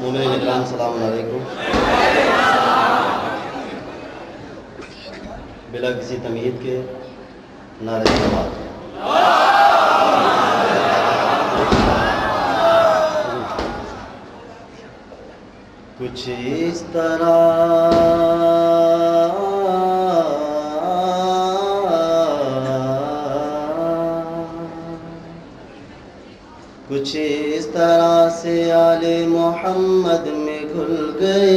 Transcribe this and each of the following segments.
मोमिन इकराम सलाम अलैकुम। बिला किसी तमीद के नारे सलावत। कुछ इस तरह कुछ इस तरह से आले मोहम्मद में घुल गए।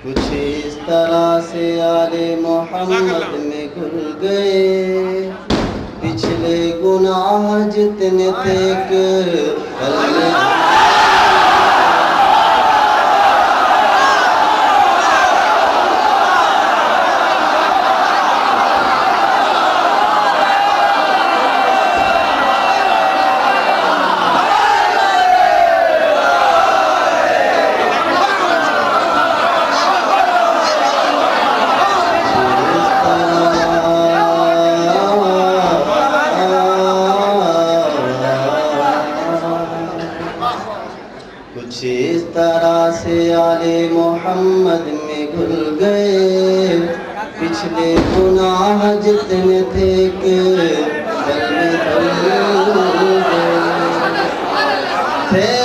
कुछ इस तरह से आले मोहम्मद में घुल गए। पिछले गुनाह जितने थे पल में कुछ इस तरह से आले मोहम्मद में घुल गए। पिछले गुनाह जितने थे पल में धुल गए थे।